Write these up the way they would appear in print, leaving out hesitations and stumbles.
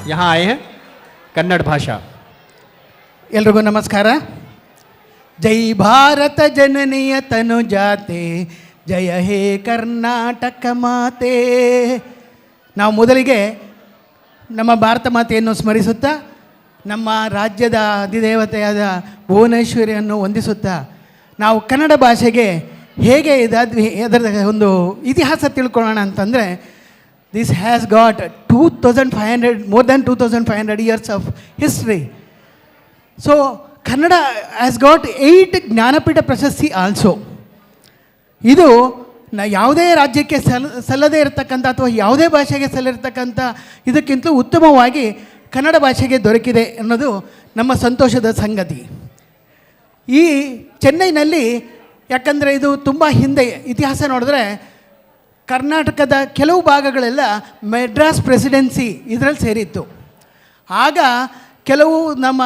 यहाँ आए हैं कन्नड़ भाषा। ಎಲ್ರಿಗೂ ನಮಸ್ಕಾರ. ಜೈ ಭಾರತ ಜನನಿಯ ತನು ಜಾತೆ, ಜಯ ಹೇ ಕರ್ನಾಟಕ ಮಾತೆ. ನಾವು ಮೊದಲಿಗೆ ನಮ್ಮ ಭಾರತ ಮಾತೆಯನ್ನು ಸ್ಮರಿಸುತ್ತಾ, ನಮ್ಮ ರಾಜ್ಯದ ಅಧಿದೇವತೆಯಾದ ಭುವನೇಶ್ವರಿಯನ್ನು ವಂದಿಸುತ್ತಾ, ನಾವು ಕನ್ನಡ ಭಾಷೆಗೆ ಹೇಗೆ ಇದಾದ್ವಿ ಅದರ ಒಂದು ಇತಿಹಾಸ ತಿಳ್ಕೊಳ್ಳೋಣ ಅಂತಂದರೆ, this has got 2500 more than 2500 years of history. So Kannada has got 8 Jnanpith ಪ್ರಶಸ್ತಿ ಆಲ್ಸೋ. ಇದು ಯಾವುದೇ ರಾಜ್ಯಕ್ಕೆ ಸಲ್ಲದೇ ಇರತಕ್ಕಂಥ ಅಥವಾ ಯಾವುದೇ ಭಾಷೆಗೆ ಸಲ್ಲಿರ್ತಕ್ಕಂಥ ಇದಕ್ಕಿಂತಲೂ ಉತ್ತಮವಾಗಿ ಕನ್ನಡ ಭಾಷೆಗೆ ದೊರಕಿದೆ ಅನ್ನೋದು ನಮ್ಮ ಸಂತೋಷದ ಸಂಗತಿ. ಈ ಚೆನ್ನೈನಲ್ಲಿ, ಯಾಕಂದರೆ ಇದು ತುಂಬ ಹಿಂದೆ ಇತಿಹಾಸ ನೋಡಿದ್ರೆ, ಕರ್ನಾಟಕದ ಕೆಲವು ಭಾಗಗಳೆಲ್ಲ ಮೆಡ್ರಾಸ್ ಪ್ರೆಸಿಡೆನ್ಸಿ ಇದರಲ್ಲಿ ಸೇರಿತ್ತು. ಆಗ ಕೆಲವು ನಮ್ಮ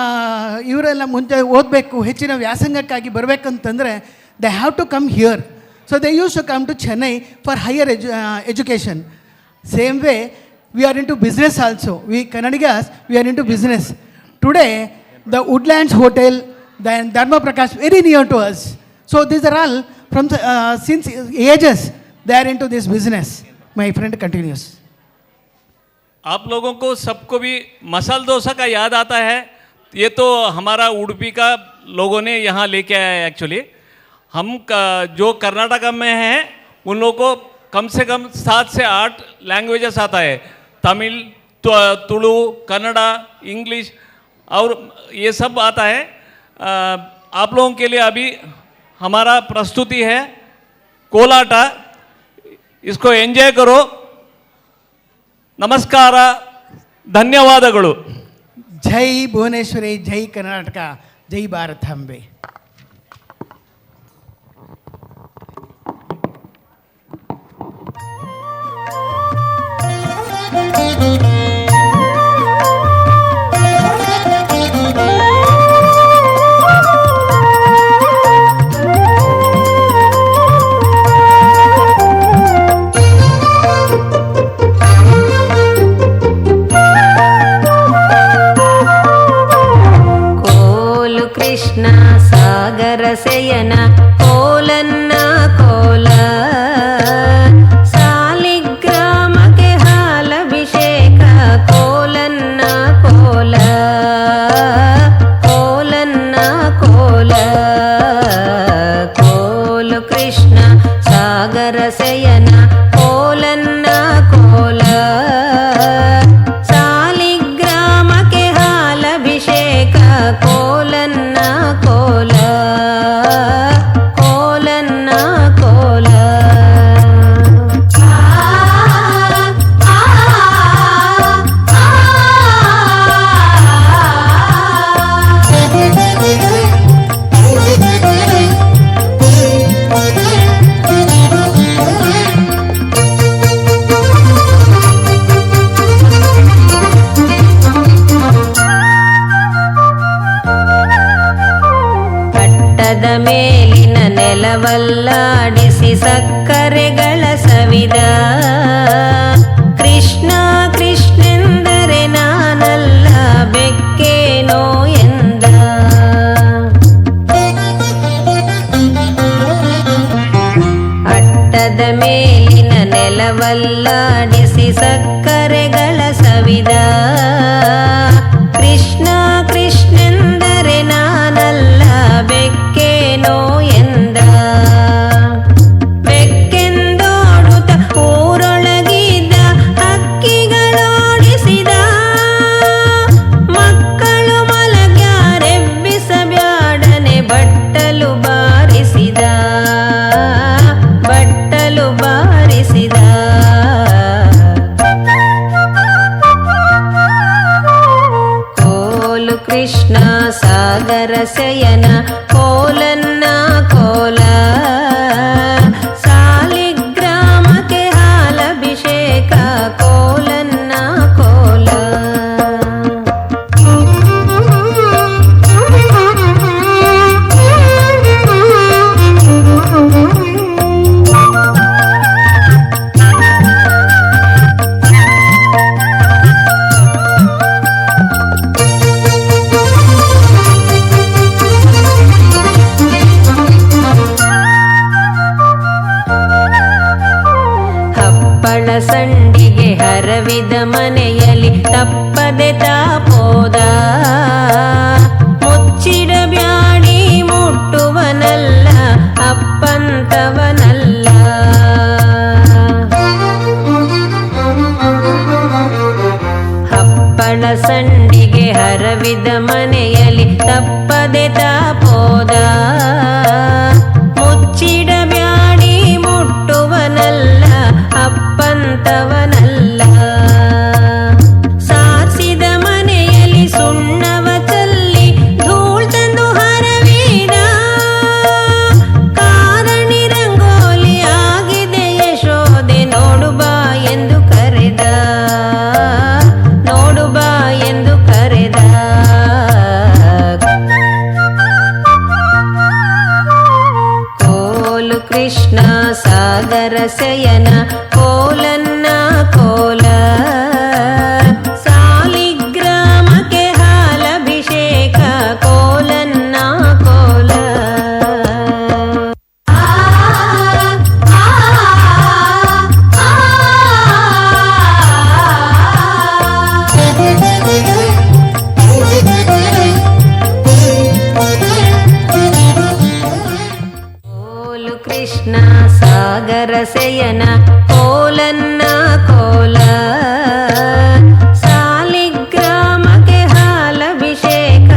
ಇವರೆಲ್ಲ ಮುಂಚೆ ಓದಬೇಕು, ಹೆಚ್ಚಿನ ವ್ಯಾಸಂಗಕ್ಕಾಗಿ ಬರಬೇಕಂತಂದರೆ they have to come here. So they use to come to Chennai for higher education. Same way we are into business also. We Kannadigas we are into business. Today the Woodlands hotel, the Dharma Prakash very near to us. So these are all from since ages they are into this business. My friend continues. आप लोगों को सबको भी मसाल डोसा का याद आता है. ये तो हमारा उडुपी का लोगों ने यहाँ लेके आया है. एक्चुअली हम जो कर्नाटका में हैं उन लोगों को कम से कम 7 से 8 लैंग्वेजेस आता है. तमिल, तुलु, कन्नड़ा, इंग्लिश और ये सब आता है. आप लोगों के लिए अभी हमारा प्रस्तुति है कोलाटा. इसको ಎಂಜಾಯ್ करो. ನಮಸ್ಕಾರ, ಧನ್ಯವಾದಗಳು. ಜೈ ಭುವನೇಶ್ವರಿ, ಜೈ ಕರ್ನಾಟಕ, ಜೈ ಭಾರತಾಂಬೆ. ಸಯನ ಕೋಲನ್ನ ಕೋಲ, ಸಾಲಿಗ್ರಾಮಕ್ಕೆ ಹಾಲಭಿಷೇಕ ಕೋಲನ್ನ ಕೋಲ, ಕೋಲನ್ನ ಕೋಲ. ಕೋಲು ಕೃಷ್ಣ ಸಾಗರ ಸಯನ ಕೋಲನ್ನ ಕೋಲ, ಸಾಲಿಗ್ರಾಮಕ್ಕೆ ಹಾಲಭಿಷೇಕ ಕೋಲನ್ನ ಕೋಲ, ಕೋಲನ್ನ ಕೋಲ. ಪಟ್ಟದ ಮೇಲಿನ ನೆಲವಲ್ಲಾಡಿಸಿ ಸಕ್ಕರೆಗಳ ಸವಿದ, ಕೃಷ್ಣ ಕೃಷ್ಣೆಂದರೆ ನಾನಲ್ಲ ಬೆಕ್ಕೇನೋ ಎಂದ. ಅಟ್ಟದ ಮೇಲಿನ ನೆಲವಲ್ಲಾಡಿಸಿ ಸಕ್ಕರೆಗಳ ಸವಿದ, ಕೃಷ್ಣ ಕೃಷ್ಣೆಂದರೆ ನಾನಲ್ಲ ಬೆಕ್ಕೇನೋ ಎಂದ. ಬೆಕ್ಕೆಂದೋಡುತ್ತ ಊರೊಳಗಿದ್ದ ಹಕ್ಕಿಗಳೋಡಿಸಿದ, ಮಕ್ಕಳು ಮಲಗ್ಯಾರೆಬ್ಬಿಸಬ್ಯಾಡನೆ ಬಟ್ಟಲು ಬಾರಿಸಿದ, ಬಟ್ಟಲು ಬಾರಿಸಿದ. ಸಂಡಿಗೆ ಹರವಿದ ಮನೆಯಲ್ಲಿ ತಪ್ಪದೆ ತಾಪೋದ ಮುಚ್ಚಿಡಬ್ಯಾಡಿ ಮುಟ್ಟುವನಲ್ಲ ಅಪ್ಪಂತವನಲ್ಲ ಹಪ್ಪಳ ಸಂಡಿಗೆ ಹರವಿದ ಮನೆಯಲ್ಲಿ ತಪ್ಪದೆ ತಾಪೋದ ಮುಚ್ಚಿಡಬ್ಯಾಡಿ ಮುಟ್ಟುವನಲ್ಲ ಅಪ್ಪಂತವನಲ್ಲ ಸಾಸಿದ ಮನೆಯಲ್ಲಿ ಸುಣ್ಣವ ಚಲ್ಲಿ ಧೂಳ್ ತಂದು ಹರವಿದ ಕಾರಣಿ ರಂಗೋಲಿ ಆಗಿದೆ ಯಶೋದೆ ನೋಡು ಬಾ ಎಂದು ಕರೆದ ನೋಡು ಬಾ ಎಂದು ಕರೆದ ಕೋಲು ಕೃಷ್ಣ ಸಾಗರ ಶಯನ ಕೋಲನ್ನ ಕೋಲ ಸಾಲಿಗ್ರಾಮಕ್ಕೆ ಹಾಲಭಿಷೇಕ ಕೋಲನ್ನ ಕೋಲ ಕೋಲು ಕೃಷ್ಣ ಸಾಗರ ಶಯನ ಕೋಲನ್ನ ಕೋಲ ಸಾಲಿಗ್ರಾಮಕ್ಕೆ ಹಾಲಭಿಷೇಕ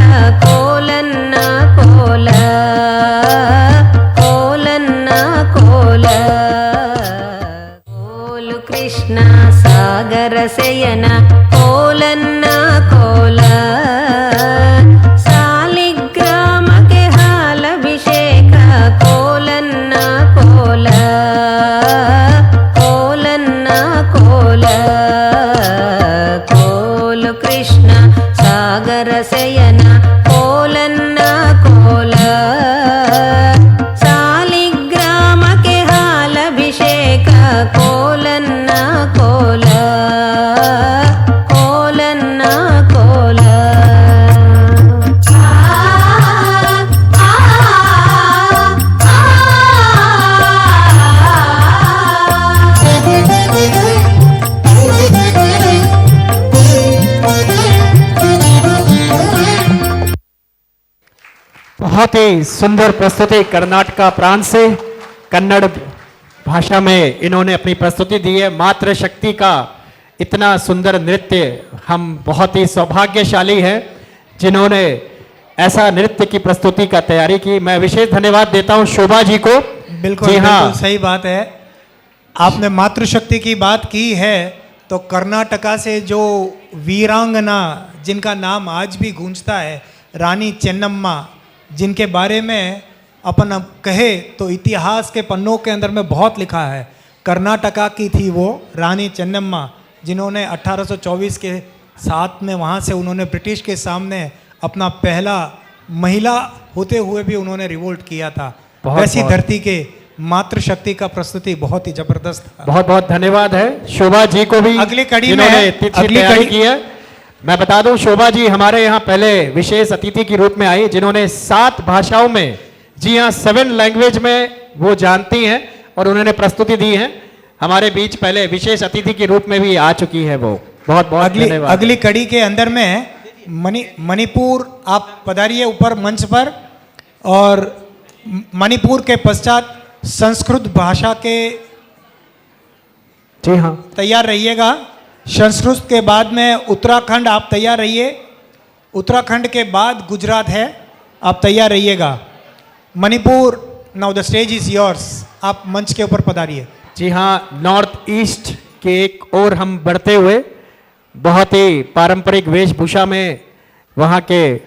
ಕೋಲನ್ನ ಕೋಲ ಕೋಲನ್ನ ಕೋಲ ಕೋಲು ಕೃಷ್ಣ ಸಾಗರ ಶಯನ ಕೋಲನ್ನ ಕೋಲ ಸಾಲಿಗ್ರಾಮಕ್ಕೆ ಹಾಲಭಿಷೇಕ ಕೋಲನ್ನ ಕೋಲ ಕೋಲನ್ನ ಕೋಲ ಕೋಲು ಕೃಷ್ಣ ಸಾಗರ ಶಯನ ಕೋಲನ್ನ ಕೋಲ ಸಾಲಿಗ್ರಾಮಕ್ಕೆ ಹಾಲಭಿಷೇಕ ಕೋಲನ್ನ ಕೋಲ ಕೋಲನ್ನ ಕೋಲ बहुत ही सुंदर प्रस्तुति कर्नाटका प्रांत से कन्नड़ भाषा में इन्होंने अपनी प्रस्तुति दी है। मातृ शक्ति का इतना सुंदर नृत्य, हम बहुत ही सौभाग्यशाली हैं जिन्होंने ऐसा नृत्य की प्रस्तुति का तैयारी की। मैं विशेष धन्यवाद देता हूं शोभा जी को। बिल्कुल जी हाँ, बिल्कुल सही बात है। आपने मातृशक्ति की बात की है तो कर्नाटका से जो वीरांगना जिनका नाम आज भी गूंजता है, रानी चेन्नम्मा, जिनके बारे में अपन अब कहे तो इतिहास के पन्नों के अंदर में बहुत लिखा है। कर्नाटका की थी वो रानी चेन्नम्मा, जिन्होंने 1824 के साथ में वहाँ से उन्होंने ब्रिटिश के सामने अपना पहला महिला होते हुए भी उन्होंने रिवोल्ट किया था। वैसी धरती के मातृशक्ति का प्रस्तुति बहुत ही जबरदस्त था। बहुत बहुत धन्यवाद है शोभा जी को भी अगली कड़ी में जिन्होंने है, इतनी अच्छी अगली तैयारी कड़ी- की है। मैं बता दूं शोभा जी हमारे यहाँ पहले विशेष अतिथि के रूप में आई, जिन्होंने 7 भाषाओं में, जी हाँ 7 लैंग्वेज में वो जानती हैं और उन्होंने प्रस्तुति दी है। हमारे बीच पहले विशेष अतिथि के रूप में भी आ चुकी है वो। बहुत बहुत धन्यवाद। अगली कड़ी के अंदर में मणिपुर, आप पधारिए ऊपर मंच पर। और मणिपुर के पश्चात संस्कृत भाषा के जी हाँ, तैयार रहिएगा। संस्कृत के बाद में उत्तराखंड, आप तैयार रहिए। उत्तराखंड के बाद गुजरात है, आप तैयार रहिएगा। Manipur, now the stage is yours, आप मंच के ऊपर पधारिए। जी हाँ, नॉर्थ ईस्ट के एक और हम बढ़ते हुए बहुत ही पारंपरिक वेशभूषा में वहाँ के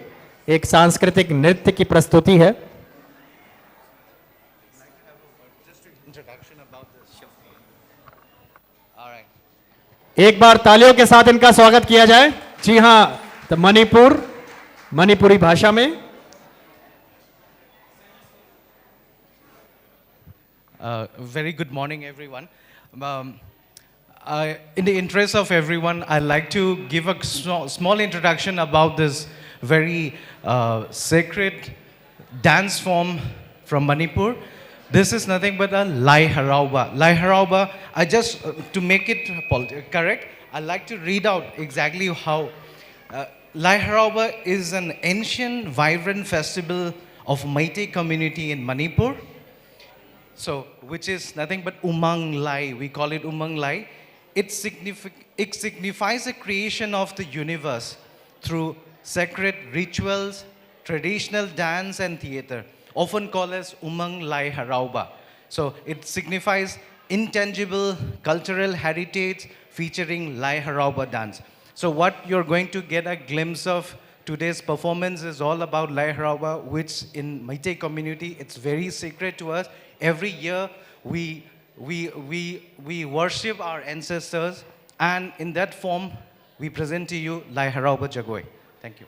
एक सांस्कृतिक नृत्य की प्रस्तुति है। एक बार तालियों के साथ इनका स्वागत किया जाए। जी हाँ, तो मणिपुरी भाषा में। Very good morning, everyone. In the interest of everyone, I'd like to give a small introduction about this very sacred dance form from Manipur. this is nothing but a Lai Harauba. Lai Harauba, I just, to make it correct, I'd like to read out exactly how. Lai Harauba is an ancient, vibrant festival of Meitei community in Manipur. So, which is nothing but Umang Lai. We call it Umang Lai. It signifies the creation of the universe through sacred rituals, traditional dance and theater, often called as Umang Lai Harauba. So it signifies intangible cultural heritage featuring Lai Harauba dance. So what you're going to get a glimpse of today's performance is all about Lai Harauba, which in Meitei community, it's very sacred to us. Every year we worship our ancestors, and in that form, we present to you Lai Harauba Jagoi. Thank you.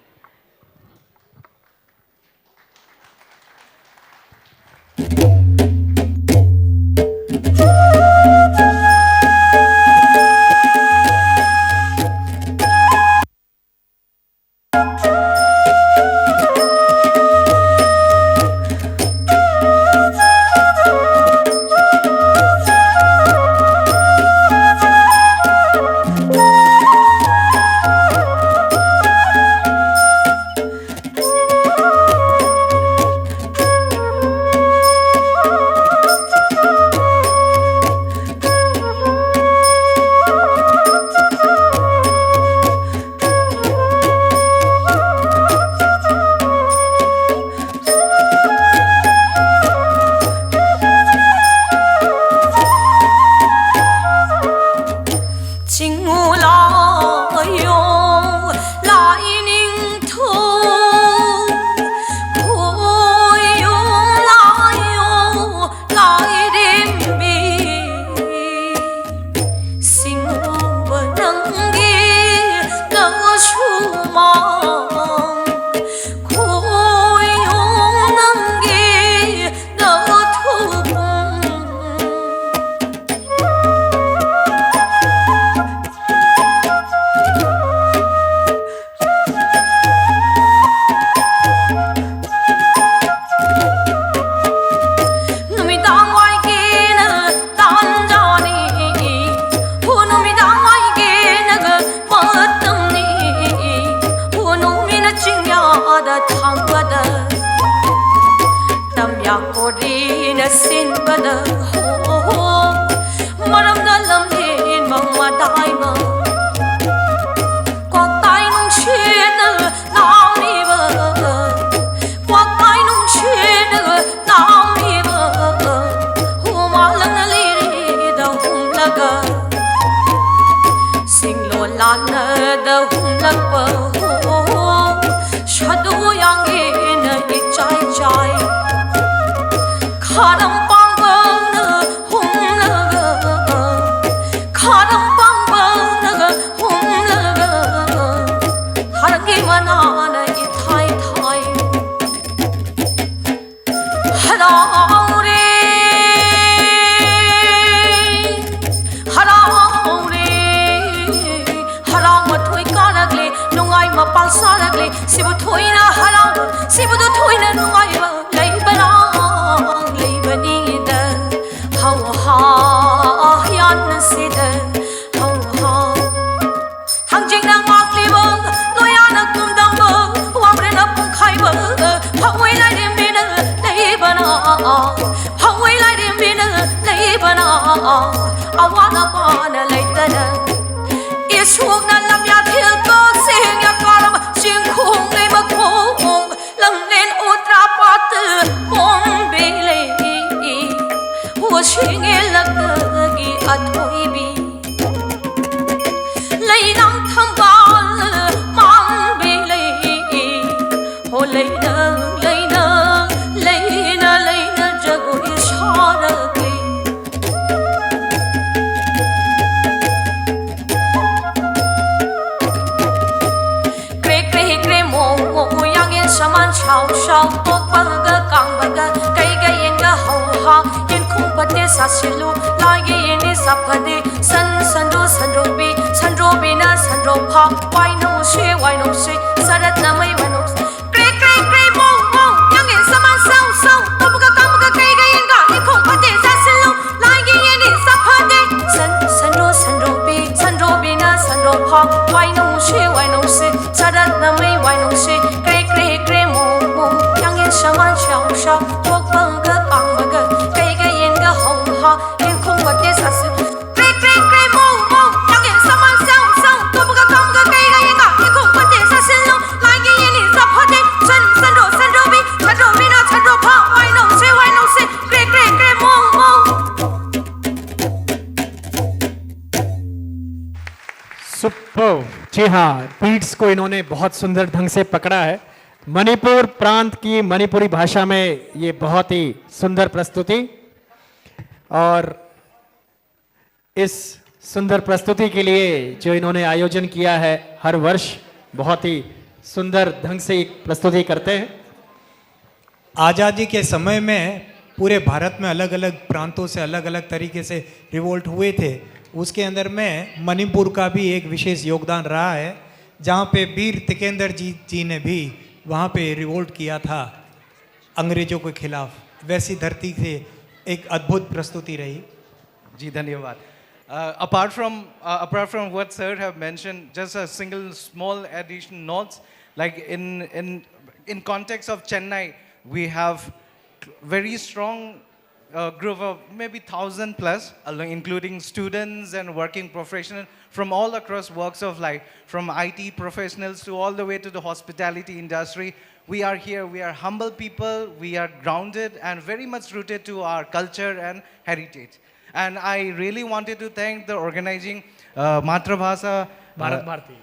जी हाँ, beats को इन्होंने बहुत सुंदर ढंग से पकड़ा है। मणिपुर प्रांत की मणिपुरी भाषा में ये बहुत ही सुंदर प्रस्तुति, और इस सुंदर प्रस्तुति के लिए जो इन्होंने आयोजन किया है, हर वर्ष बहुत ही सुंदर ढंग से एक प्रस्तुति करते हैं। आज़ादी के समय में पूरे भारत में अलग अलग प्रांतों से अलग अलग तरीके से रिवोल्ट हुए थे। उसके अंदर में मणिपुर का भी एक विशेष योगदान रहा है, जहाँ पे वीर तिकेंद्र जी ने भी वहाँ पे रिवोल्ट किया था अंग्रेजों के खिलाफ। वैसी धरती से एक अद्भुत प्रस्तुति रही। जी धन्यवाद. Apart from what sir have mentioned, just a single small addition notes, like in context of Chennai, we have very strong group of maybe 1,000 plus, including students and working professionals from all across walks of life, from IT professionals to all the way to the hospitality industry. We are here, we are humble people, we are grounded and very much rooted to our culture and heritage. And I really wanted to thank the organizing Matrabhasa Bharat Bharti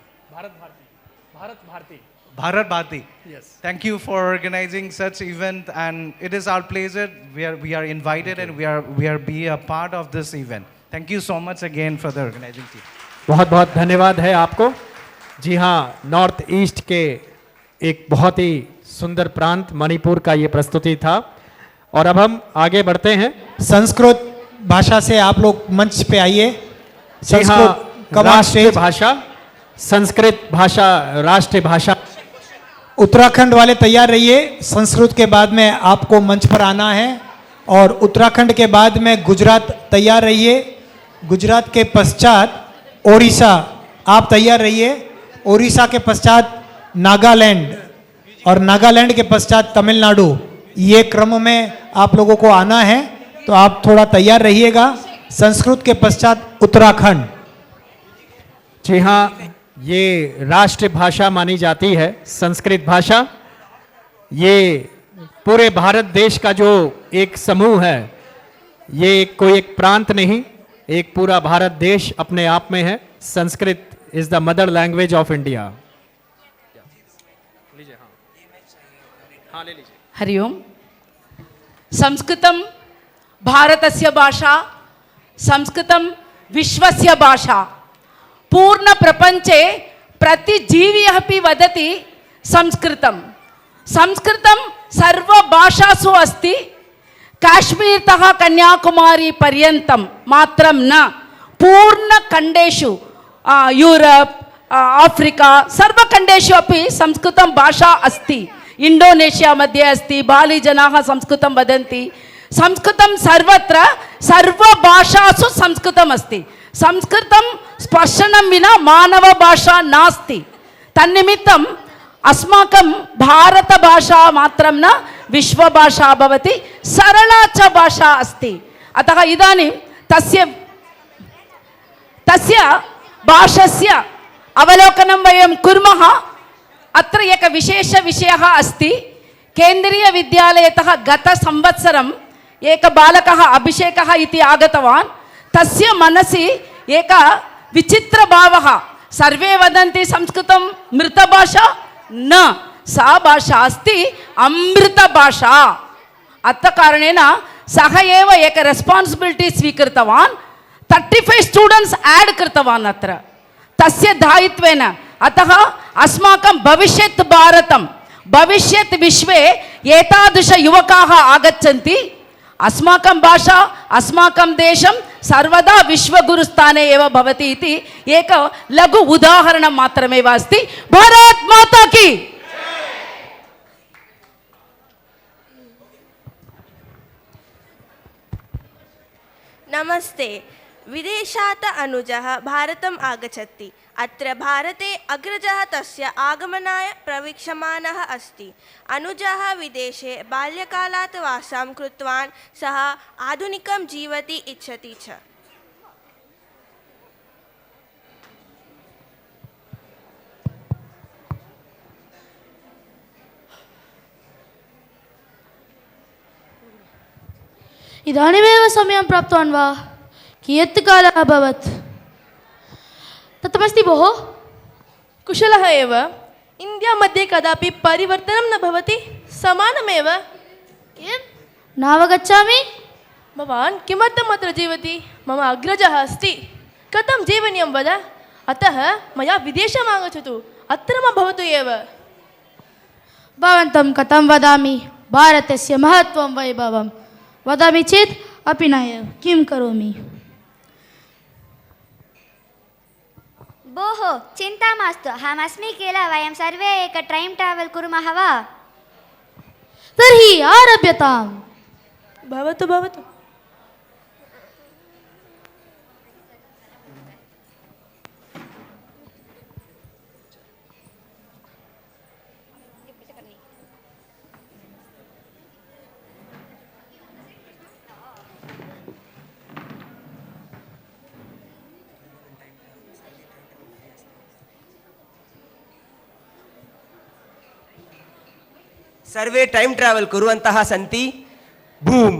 Bharat Bharti. Yes. Thank you for organizing such event, and it is our pleasure. We are invited and we are be a part of this event. Thank you so much again for the organizing team. बहुत बहुत धन्यवाद है आपको। जी हाँ, north east के एक बहुत ही सुंदर प्रांत मणिपुर का ये प्रस्तुति था, और अब हम आगे बढ़ते हैं। संस्कृत भाषा से आप लोग मंच पे आइए। जी हाँ, राष्ट्रीय भाषा, संस्कृत भाषा राष्ट्रीय भाषा। उत्तराखंड वाले तैयार रहिए। संस्कृत के बाद में आपको मंच पर आना है, और उत्तराखंड के बाद में गुजरात तैयार रहिए। गुजरात के पश्चात ओडिशा, आप तैयार रहिए। ओडिशा के पश्चात नागालैंड, और नागालैंड के पश्चात तमिलनाडु। ये क्रम में आप लोगों को आना है, तो आप थोड़ा तैयार रहिएगा। संस्कृत के पश्चात उत्तराखंड। जी हाँ, ये राष्ट्रीय भाषा मानी जाती है संस्कृत भाषा। ये पूरे भारत देश का जो एक समूह है, ये कोई एक प्रांत नहीं, एक पूरा भारत देश अपने आप में है। Sanskrit is the mother language of India. Hari Om. संस्कृतं भारतस्य भाषा, संस्कृतं विश्वस्य भाषा। पूर्ण प्रपंचे प्रतिजीवी अपि वदति संस्कृतं। संस्कृतं सर्वभाषासु अस्ति, काश्मीरतः कन्याकुमारी पर्यन्तं मात्रं न, पूर्णखण्डेषु यूरोप् आफ्रिका सर्वखण्डेषु अपि संस्कृतं भाषा अस्ति। इंडोनेशिया मध्ये अस्ति, बाली जनाः संस्कृतं वदन्ति। संस्कृतं सर्वत्र सर्वभाषासु संस्कृतम् अस्ति। संस्कृतं स्पर्शनं विना मानव भाषा नास्ति। तन्निमित्तम् अस्माकं भारतभाषा मात्रं न, विश्वभाषा भवति, सरला च भाषा अस्ति। अतः इदानीं तस्य भाषस्य अवलोकनं वयं कुर्मः। अत्र एक विशेषविषयः अस्ति। केन्द्रीयविद्यालयतः गतसंवत्सरम् एक बालकः अभिषेकः इति आगतवान्। तस्य मनसि एक विचित्रभावः। सर्वे वदन्ति संस्कृतं मृतभाषा, न, सा भाषा अस्ति अमृतभाषा। अत कारणेन सः एव एक रेस्पान्सिबिलिटी स्वीकृतवान्। 35 स्टूडेंट्स ऐड कृतवान् अत्र तस्य दायित्वेन। अतः अस्माकं भविष्यत् भारतं, भविष्यत् विश्वे एतादृश युवकाः आगच्छन्ति। अस्माकं भाषा, अस्माकं देशं सर्वदा विश्वगुरुस्थाने एव भवति इति एक लघु उदाहरणं मात्रमेव अस्ति। भारत माता की। नमस्ते। विदेशात् अनुजः भारतम् आगच्छति। अत्र भारते अग्रजः तस्य आगमनाय प्रवीक्षमाणः अस्ति। अनुजः विदेशे बाल्यकालात् वासं कृतवान्। सः आधुनिकं जीवति इच्छति च। इदानीमेव समयं प्राप्तवान् वा? कियत् कालः अभवत्? तथमस्ति भोः। कुशलः एव इण्डिया मध्ये कदापि परिवर्तनं न भवति समानमेव किं नावगच्छामि भवान् किमर्थम् अत्र जीवति मम अग्रजः अस्ति कथं जीवनीयं वद अतः मया विदेशम् आगच्छतु अत्र मा भवतु एव भवन्तं कथं वदामि भारतस्य महत्त्वं वैभवं वदामि चेत् अपि न एव किं करोमि भोः चिन्ता मास्तु अहमस्मि किल वयं सर्वे एक ट्रैन् ट्रावेल् कुर्मः वा तर्हि आरभ्यताम् भवतु भवतु सर्वे टाइम ट्रैवल कुर्वन्तः सन्ति बूम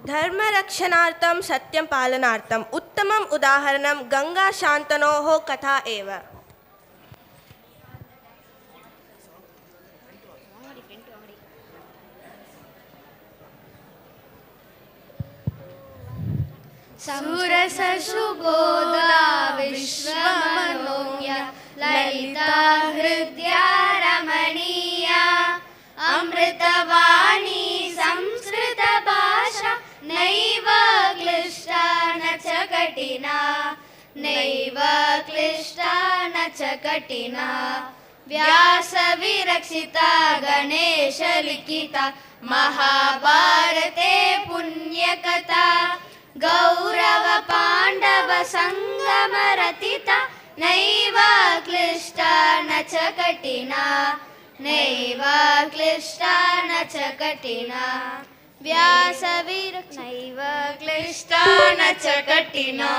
धर्मरक्षणार्थं सत्यं पालनार्थम् उत्तमम् उदाहरणं गंगा शान्तनोः कथा एव सुरससुबोधा विश्वमनोज्ञा ललिता हृद्या रमणीया अमृतवाणी संस्कृतभाषा नैव क्लिष्टा न च कठिना नैव क्लिष्टा न च कठिना व्यासविरचिता गणेशलिखिता महाभारते पुण्यकथा गौरव पाण्डव संगमरचिता नैव क्लिष्टा न च कठिना नैव क्लिष्टा न च कठिना व्यासविरचिता नैव क्लिष्टा न च कठिना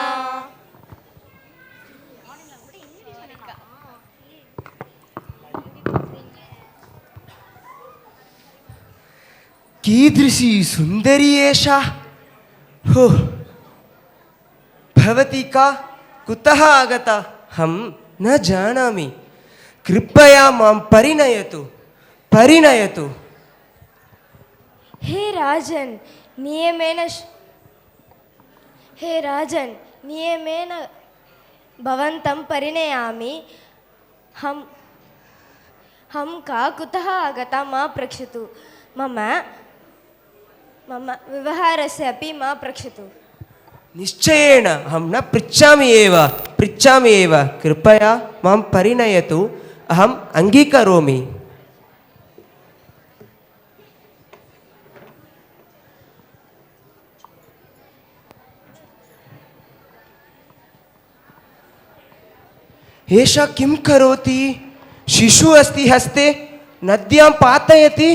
कीदृशी सुंदरी एषा हो भवती का कुतः आगता हम न जानामि कृपया मां परिणयतु परिणयतु हे राजन् नियमेन भवन्तं परिणयामि हम का कुतः आगता मा पृच्छतु मम व्यवहारस्य अपि मा पृच्छतु निश्चयेन अहं न पृच्छामि एव कृपया मां परिणयतु अहम् अङ्गीकरोमि एषा किं करोति शिशु अस्ति हस्ते नद्यां पातयति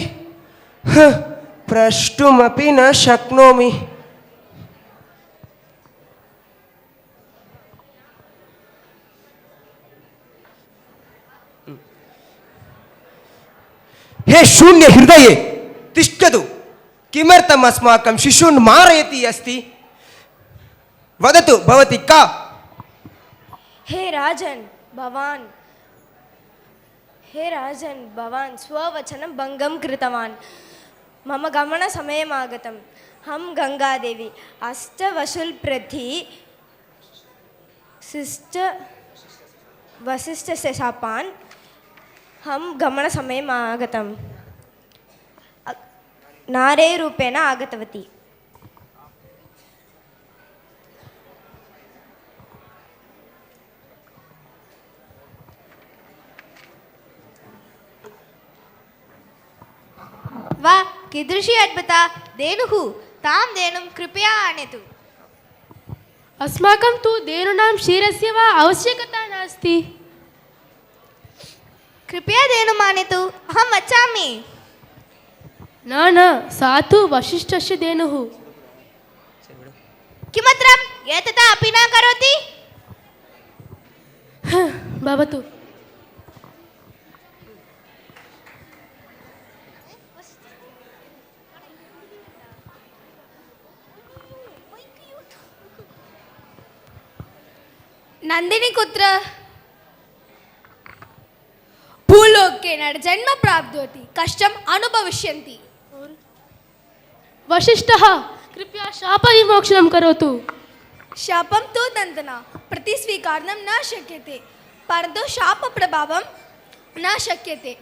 प्रष्टुमपि न शक्नोमि हे शून्य हृदये तिष्ठतु किमर्थम् अस्माकं शिशून् मारयति अस्ति वदतु भवती का हे राजन् भवान् स्ववचनं भङ्गं कृतवान् मम गमनसमयम् आगतम् हम गंगादेवी अष्टवसुल् प्रति वसिष्ठस्य शापान् हम गमनसमयम् आगतम् नारीरूपेण आगतवती वा कीदृशी अद्भुता धेनुः तां धेनुं कृपया आनयतु अस्माकं तु धेनूनां क्षीरस्य वा आवश्यकता नास्ति कृपया धेनुम् आनयतु अहं वचामि न सा तु वसिष्ठस्य धेनुः किमत्रम् एतथा अपि न करोति भवतु नंदिनी कुत्र भूलोके जन्म प्राप्नोति कष्टम् अनुभविष्यन्ति वसिष्ठः कृपया शापविमोचनं करोतु। शापं तु नन्दना प्रतिस्वीकरणं न शक्यते परन्तु शापप्रभावं न शक्यते।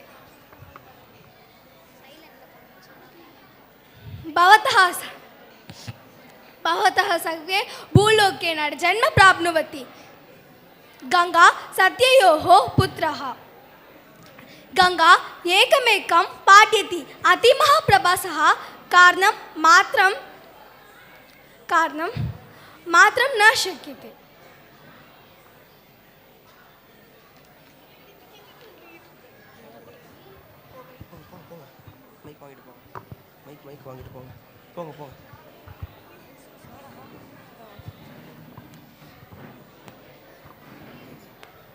भवतः सर्वे भूलोके जन्म प्राप्नुवन्ति। गंगा सत्ययोः पुत्रः। गंगा एकमेकं पाठयति अतिमहाप्रभासः कारणं मात्रं न शक्यते।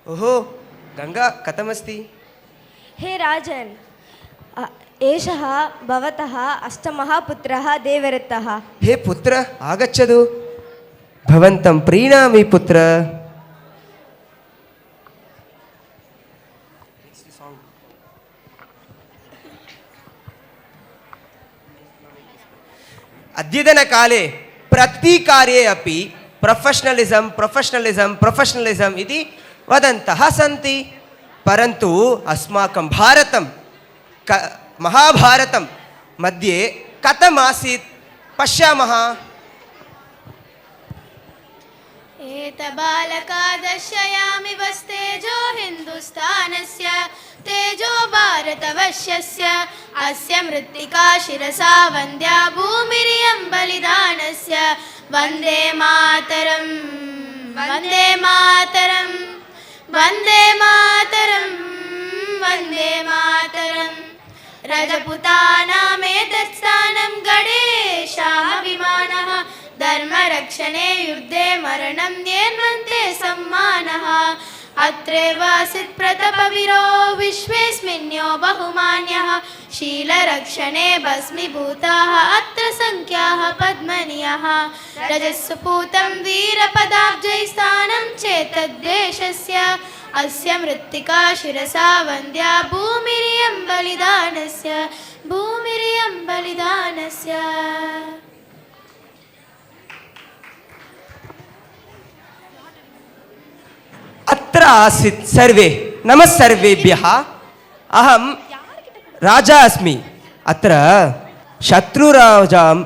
ओहो गंगा कथमस्ति? हे राजन् एषः भवतः अष्टमः पुत्रः देवरथः। हे पुत्र आगच्छतु। भवन्तं प्रीणामि पुत्र। अद्यतनकाले प्रतिकार्ये अपि प्रोफेशनलिज्म इति वदन्तः सन्ति परन्तु अस्माकं भारतं महाभारतं मध्ये कथमासीत् पश्यामः। एतबालका दर्शयामि वस्तेजो हिन्दुस्तानस्य तेजो भारतवर्षस्य अस्य मृत्तिका शिरसा वन्द्या भूमिरियं बलिदानस्य वन्दे मातरं वन्दे मातरं वन्दे मातरं वन्दे मातरं। रजपुतानामेतत्स्थानं गणेशाभिमानः धर्मरक्षणे युद्धे मरणं निर्वन्ते सम्मानः। अत्रैव आसीत् प्रतापवीरो विश्वेऽस्मिन्यो बहुमान्यः शीलरक्षणे भस्मीभूताः अत्र संख्याः पद्मनीयः। रजस्वपूतं वीरपदाब्जैस्थानं चेतद्देशस्य अस्य मृत्तिका शिरसा वन्द्या भूमिरियं बलिदानस्य भूमिरियं बलिदानस्य। अत्र आसीत् सर्वे नमः सर्वेभ्यः। अहं राजा अस्मि। अत्र शत्रुराजाम्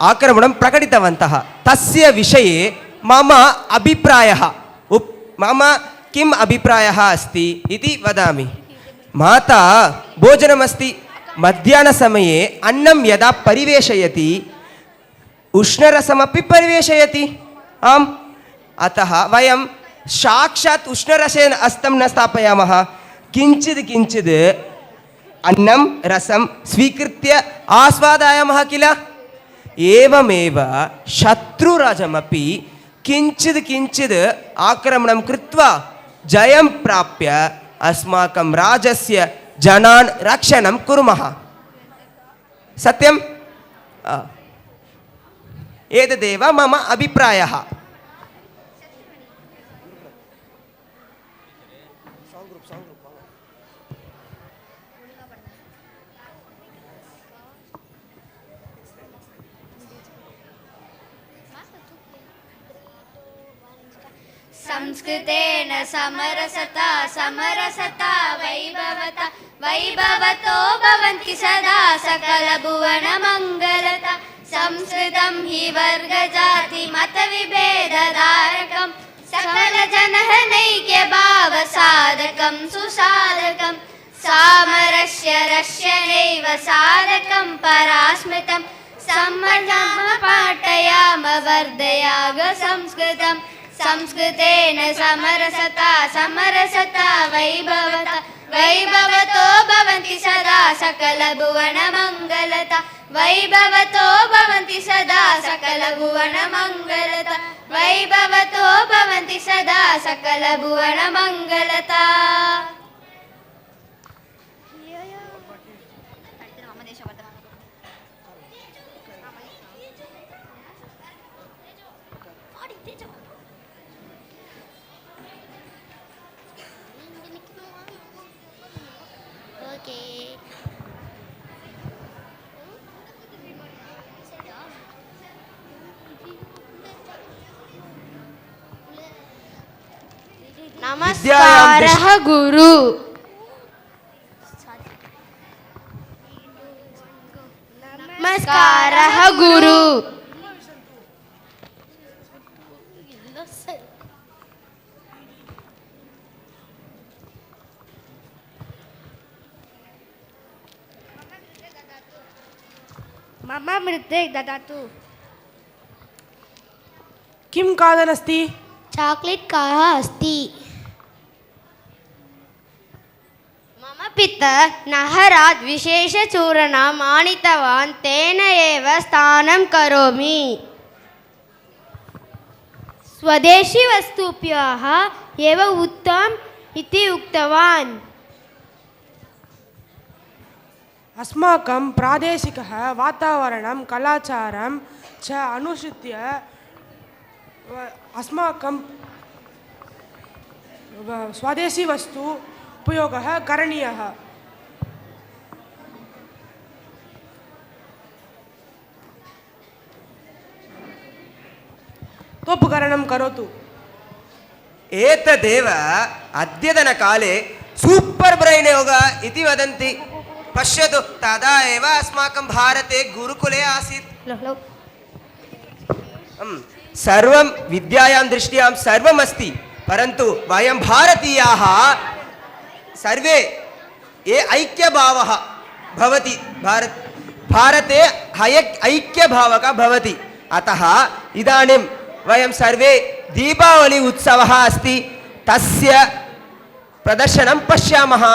आक्रमणं प्रकटितवन्तः तस्य विषये मम अभिप्रायः मम किम् अभिप्रायः अस्ति इति वदामि। माता भोजनमस्ति मध्याह्नसमये अन्नं यदा परिवेशयति उष्णरसमपि परिवेशयति। आम् अतः वयं साक्षात् उष्णरसेन हस्तं न स्थापयामः किञ्चित् अन्नं रसं स्वीकृत्य आस्वादयामः किल। एवमेव शत्रुराजमपि किञ्चित् आक्रमणं कृत्वा जयं प्राप्य अस्माकं राजस्य जनान् रक्षणं कुर्मः। सत्यं एतदेव मम अभिप्रायः। संस्कृतेन समरसता समरसता वैभवता वैभवतो भवन्ति सदा सकलभुवनमङ्गलता। संस्कृतं हि वर्गजातिमतविभेदधारकं सकलजननैक्यभावसाधकं सुसाधकं सामरस्य रस्यनैव साधकं परास्मृतं सम्मर्दं पाठयाम वर्धयाग संस्कृतम्। संस्कृतेन समरसता समरसता वैभवता वैभवतो भवन्ति सदा सकलभुवनमङ्गलता वैभवतो भवन्ति सदा सकलभुवनमङ्गलता वैभवतो भवन्ति सदा सकलभुवनमङ्गलता। नमस्कारः गुरु नमस्कारः गुरु मम मृते ददातु किं खादनस्ति चाक्लेट् काः अस्ति मम पिता नगरात् विशेषचूर्णम् आनीतवान् तेन एव स्नानं करोमि स्वदेशी वस्तुभ्यः एव उत्तमम् इति उक्तवान् अस्माकं प्रादेशिकः वातावरणं कलाचारं च अनुसृत्य अस्माकं स्वदेशी वस्तु उपयोगः करणीयः तोपकरणं करोतु एतदेव अद्यतनकाले सूपर् ब्रैन् योगा इति वदन्ति पश्यतु तदा एव अस्माकं भारते गुरुकुले आसीत् सर्वं विद्यायां दृष्ट्यां सर्वम् अस्ति परन्तु वयं भारतीयाः सर्वे ये ऐक्यभावः भवति भारते ऐक्यभावः भवति अतः इदानीं वयं सर्वे दीपावली उत्सवः अस्ति तस्य प्रदर्शनं पश्यामः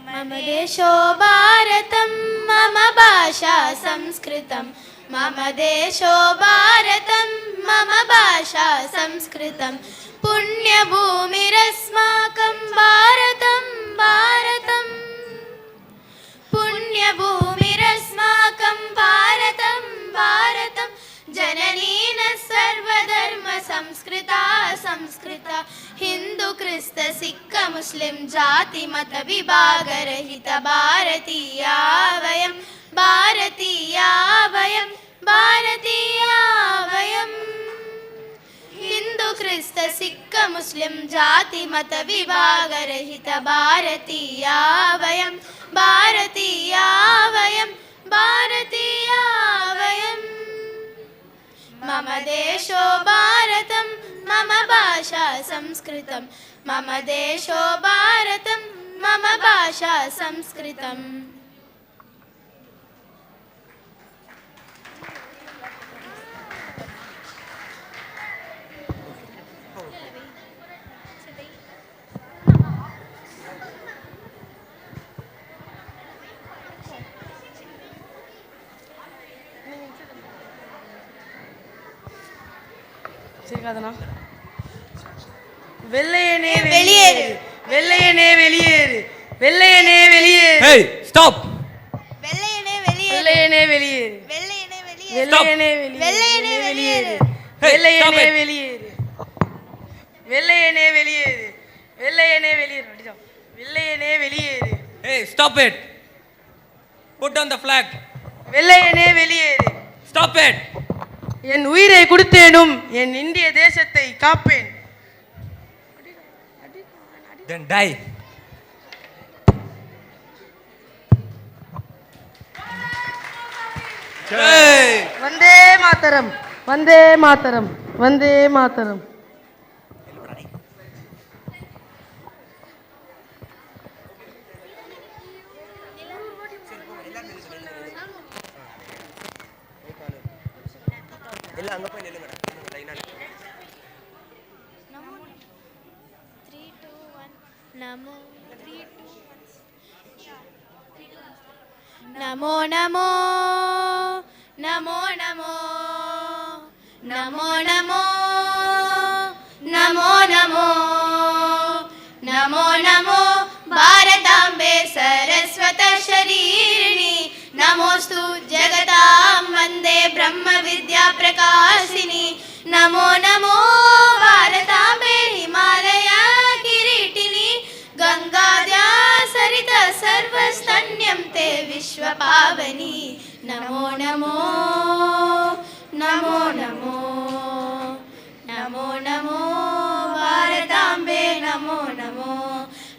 मम देशो भारतं मम भाषा संस्कृतं मम देशो भारतं मम भाषा संस्कृतं पुण्यभूमिरस्माकं भारतं भारतं पुण्यभूमिरस्माकं भारतं भारतं जननी न सर्वधर्म संस्कृता संस्कृता हिंदू क्रिस्त सिख मुस्लिम जाति मत विभाग रहित भारतीया वयं भारतीया वयं भारतीया वयं हिंदू क्रिस्त सिख मुस्लिम जाति मत विभाग रहित भारतीया वयं भारतीया वयं भारतीया वयं मम देशो भारतं मम भाषा संस्कृतं मम देशो भारतं मम भाषा संस्कृतम् வெள்ளையனே வெளியேறு வெள்ளையனே வெளியேறு வெள்ளையனே வெளியேறு Hey, stop! வெள்ளையனே வெளியேறு வெள்ளையனே வெளியேறு வெள்ளையனே வெளியேறு வெள்ளையனே வெளியேறு வெள்ளையனே வெளியேறு வெள்ளையனே வெளியேறு வெள்ளையனே வெளியேறு Hey, stop it! Put down the flag. வெள்ளையனே வெளியேறு Stop it! என் உயிரை கொடுத்தேனும் என் இந்திய தேசத்தை காப்பேன் Then die. वंदे मातरम, वंदे मातरम, वंदे मातरम। नमो नमो नमो नमो नमो नमो नमो नमो नमो नमो भारताम्बे सरस्वत शरीरिणी नमोस्तु जगतां वन्दे ब्रह्म विद्या प्रकाशिनी नमो नमो भारताम्बे हिमालया किरीटिनी गंगाद्या सरित सर्वस्तन्यं ते विश्वपावनी नमो नमो नमो नमो नमो नमो भारताम्बे नमो नमो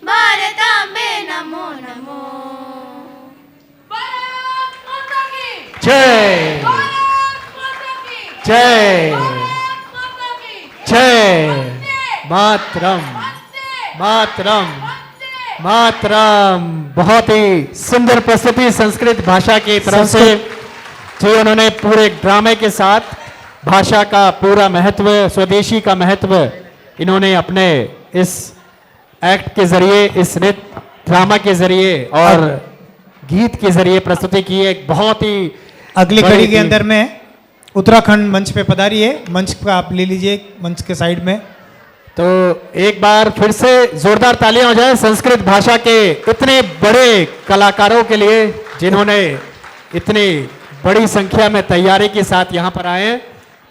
भारताम्बे नमो नमो। जय जय जय मातरम मातरम मातरम। बहुत ही सुंदर प्रस्तुति संस्कृत भाषा की तरफ से जी। उन्होंने पूरे ड्रामे के साथ भाषा का पूरा महत्व, स्वदेशी का महत्व इन्होंने अपने इस एक्ट के जरिए, इस नृत्य ड्रामा के जरिए और गीत के जरिए प्रस्तुति की। एक बहुत ही अगली कड़ी के अंदर में उत्तराखंड मंच पे पधारी है। मंच का आप ले लीजिए, मंच के साइड में। तो एक बार फिर से जोरदार तालियां हो जाए संस्कृत भाषा के इतने बड़े कलाकारों के लिए, जिन्होंने इतनी बड़ी संख्या में तैयारी के साथ यहाँ पर आए हैं।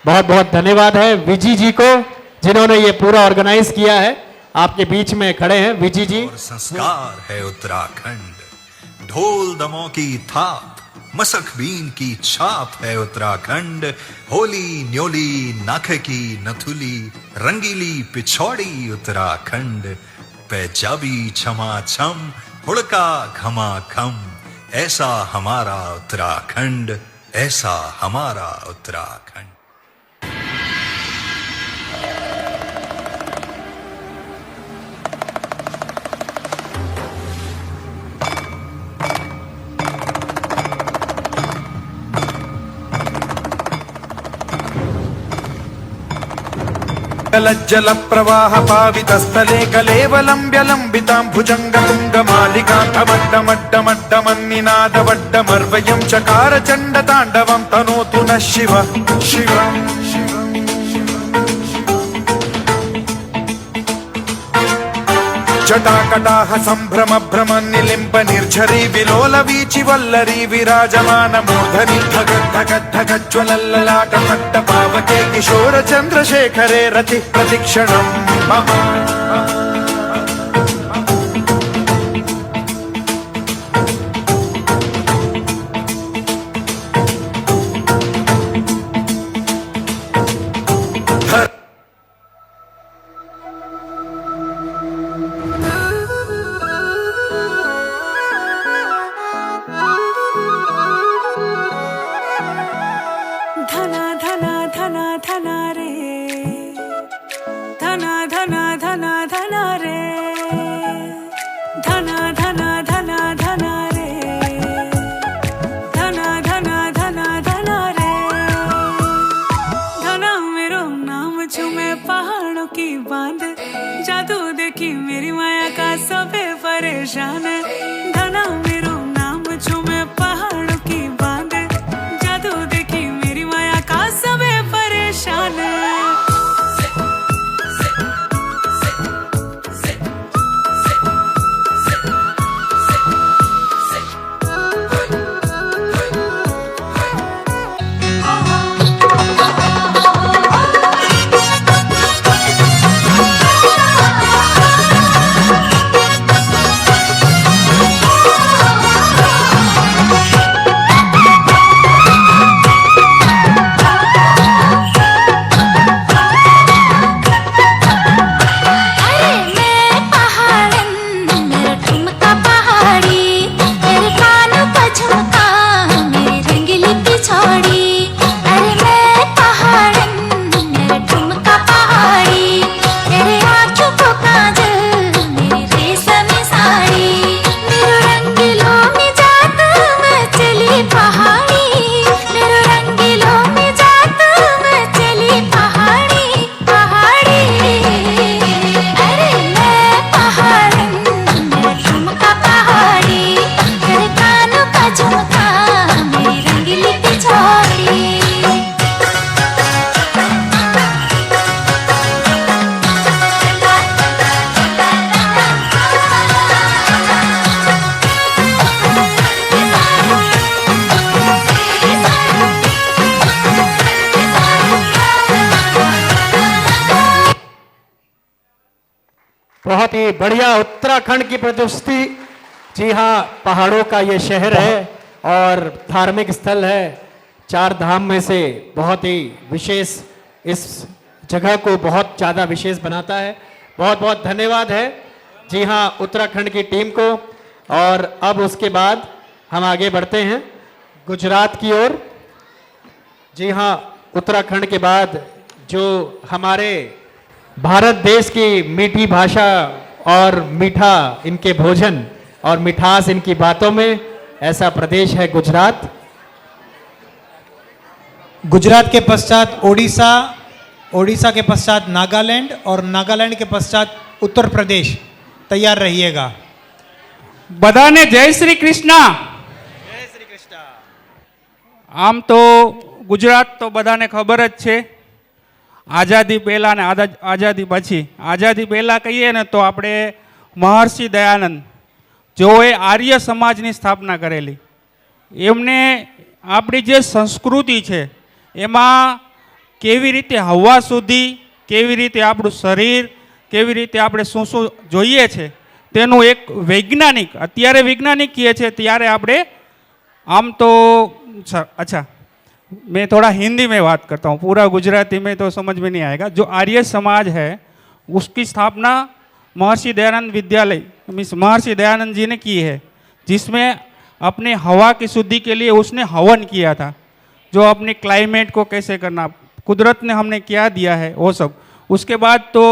बहुत बहुत धन्यवाद है विजी जी को, जिन्होंने ये पूरा ऑर्गेनाइज किया है। आपके बीच में खड़े हैं विजी जी। संस्कार है उत्तराखंड, ढोल दमों की थाप, मसक बीन की छाप है उत्तराखंड। होली न्योली नाख की नथुली, रंगीली पिछौड़ी उत्तराखंड। पैजाबी छमा छम, हुड़का घमा खम, ऐसा हमारा उत्तराखंड, ऐसा हमारा उत्तराखंड। जल प्रवाह पावित स्थले कलेवलंब्य लंबितां भुजंग तुंग मालिकां धमड्डमड्डमड्डमन्निनाद वड्डमर्वयं चकार चंड तांडवं तनोतु नः शिव शिवम्। जटाकटाह संभ्रम भ्रम निलिंब निर्झरी विलोल वीचि वल्लरी विराजमान मूर्धनि धग धग धग ज्वलल्ललाट पट्ट पावके किशोर चंद्रशेखरे रति प्रतिक्षणं मम। बहुत ही बढ़िया उत्तराखंड की प्रस्तुति। जी हाँ, पहाड़ों का ये शहर है और धार्मिक स्थल है, 4 धाम में से बहुत ही विशेष, इस जगह को बहुत ज़्यादा विशेष बनाता है। बहुत बहुत धन्यवाद है जी हाँ उत्तराखंड की टीम को। और अब उसके बाद हम आगे बढ़ते हैं गुजरात की ओर। जी हाँ, उत्तराखंड के बाद जो हमारे भारत देश की मीठी भाषा और मीठा इनके भोजन और मिठास इनकी बातों में, ऐसा प्रदेश है गुजरात। गुजरात के पश्चात ओडिशा, ओडिशा के पश्चात नागालैंड और नागालैंड के पश्चात उत्तर प्रदेश। तैयार रहिएगा। बधाने जय श्री कृष्णा। आम तो गुजरात तो बधाने खबर ज छे। आज़ादी पहला ने आज़ादी पछी। आज़ादी पहला कहीए ने तो आपणे महर्षि दयानंद जोए आर्य समाजनी स्थापना करेली, एमने आपणी जे संस्कृति छे एमां केवी रीते हवा सुधी, केवी रीते आपणुं शरीर, केवी रीते आपणे शुं शुं जोईए छे तेनुं एक वैज्ञानिक, अत्यारे वैज्ञानिक कहे छे त्यारे आपणे आम तो अच्छा मैं थोड़ा हिंदी में बात करता हूँ, पूरा गुजराती में तो समझ में नहीं आएगा। जो आर्य समाज है उसकी स्थापना महर्षि दयानंद विद्यालय मीन्स महर्षि दयानंद जी ने की है, जिसमें अपने हवा की शुद्धि के लिए उसने हवन किया था। जो अपने क्लाइमेट को कैसे करना, कुदरत ने हमने क्या दिया है वो सब। उसके बाद तो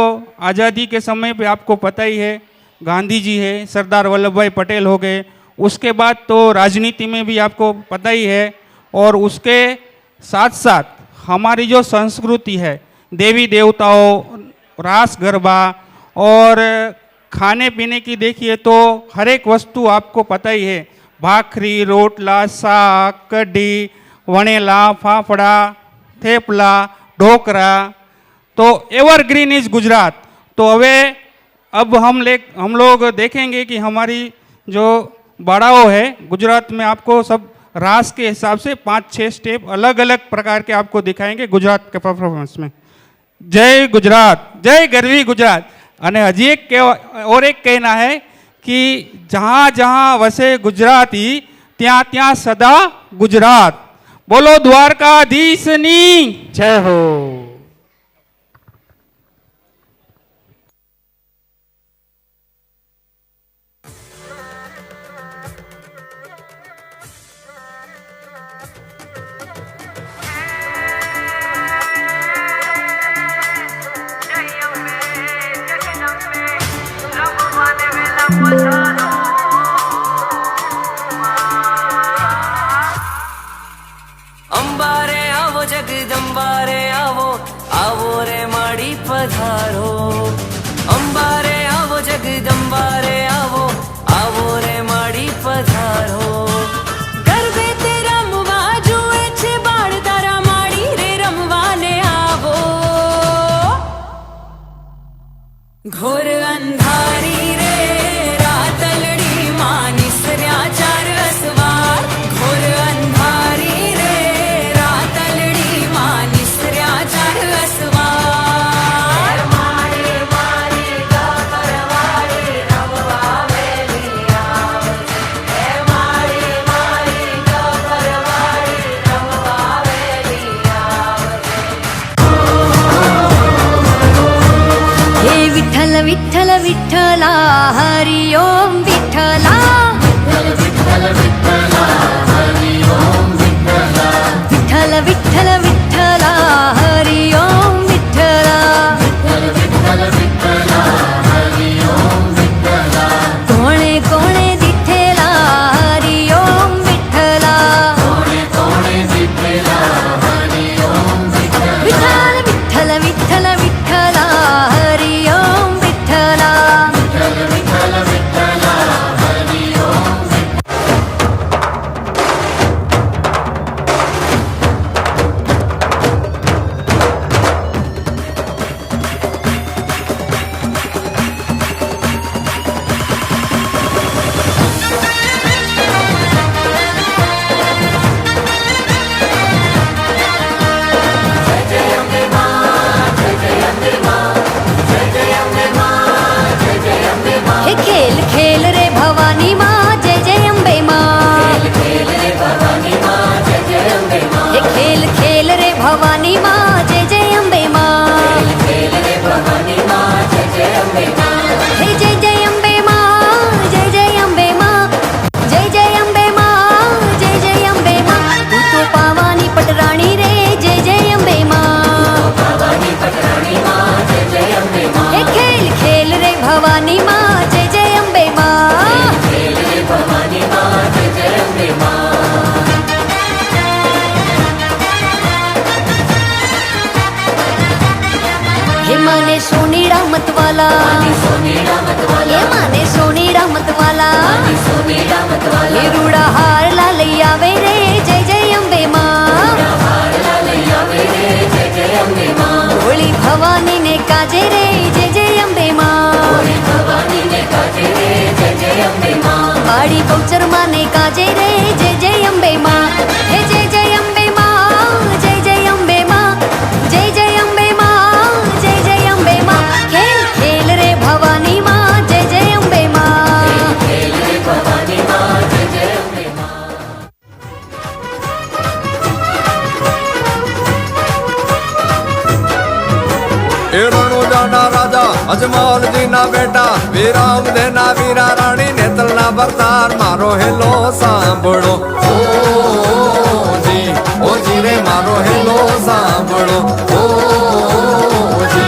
आज़ादी के समय पे आपको पता ही है, गांधी जी है, सरदार वल्लभ भाई पटेल हो गए। उसके बाद तो राजनीति में भी आपको पता ही है। और उसके साथ साथ हमारी जो संस्कृति है, देवी देवताओं, रास गरबा और खाने पीने की देखिए तो हर एक वस्तु आपको पता ही है, भाखरी, रोटला, साग, कढ़ी, वणेला, फाफड़ा, थेपला, ढोकरा, तो एवरग्रीन इज गुजरात। तो अब हम लोग देखेंगे कि हमारी जो बड़ाओं है गुजरात में, आपको सब रास के हिसाब से 5-6 स्टेप अलग अलग प्रकार के आपको दिखाएंगे गुजरात के परफॉर्मेंस में। जय गुजरात, जय गरवी गुजरात। अने हजी और एक कहना है कि जहाँ जहाँ वसे गुजराती ત્યાં ત્યાં सदा गुजरात। बोलो द्वारकाधीशनी जय हो। अंबारे आवो जगदंबारे आवो, आवो रे माड़ी पधारो। अंबारे आवो जगदंबारे आवो, आवो रे माड़ी पधारो। गरबे ते रमवा जुए छे बाळ तारा माड़ी रे रमवाने आवो। घोर अंधारी रे रातलड़ी मानी सर्या चार असवार। घोर अंधारी रे रातलड़ी मानी सर्या चार असवार। मारे मारे गपरवाड़े रमवावेली आवजे। हे मारे मारे गपरवाड़े रमवावेली आवजे। हे विठ्ठल विठ्ठल विठ्ठला हरि ओम विठ्ठला। विठ्ठल विठ्ठला हरि ओम विठ्ठला। विठ्ठल विठ्ठल विठ्ठला हरि ओम विठ्ठला। विठ्ठल विठ्ठला हरि ओम विठ्ठला। कोणे कोणे दिठेला हरि ओम विठ्ठला। कोणे कोणे दिठेला हरि ओम विठ्ठला। विठ्ठल विठ्ठल विठ्ठल विठ्ठला हरि ओम विठ्ठला। विठ्ठल विठ्ठल विठ्ठला हरि ओम विठ्ठला। माने सोनी रहमत वाला, ये माने सोनी रहमत वाला, ये रूड़ा हार लालैया वे रे जय जय अम्बे माँ, भोली भवानी ने काजे रे जय जय अम्बे माँ, बाड़ी बहुचर माने काजे रे जय जय अम्बे माँ, हे जय जय अम्बे माँ, जय जय अम्बे माँ, जय जय अम्बे माँ, जय जय अम्बे माँ, खेल खेल रे भवानी माँ जय जय अम्बे माँ, खेल रे भवानी माँ जय जय अम्बे माँ। रणुजाना राजा अजमल जी ना बेटा वीराम देना वीरा रानी नेतलना बरतार मारो हेलो सांभळो ओ जी रे मारो हेलो सांभळो ओ जी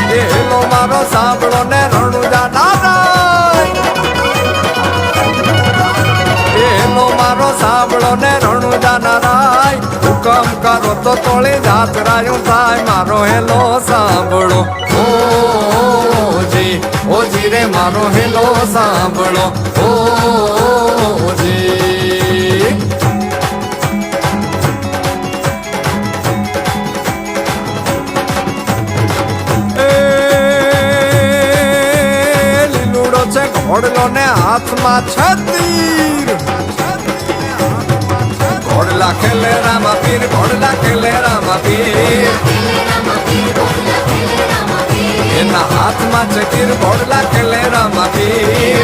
ए हेलो मारो सांभळो ने रणुजाना हेलो मारो सांभळो ने रणुजाना राय हुकम करो तो तोळे जात रायूं थाय मारो हेलो सांभळो ओ जी रे मारो हेलो सांभळो ओ जी લીલુડો છે ઘોડલો ને હાથમાં છતીર घोड़ला खेले रामा पीर घोड़ला खेले रामा पीर एना हाथ में चकीर घोड़ला खेले रामा पीर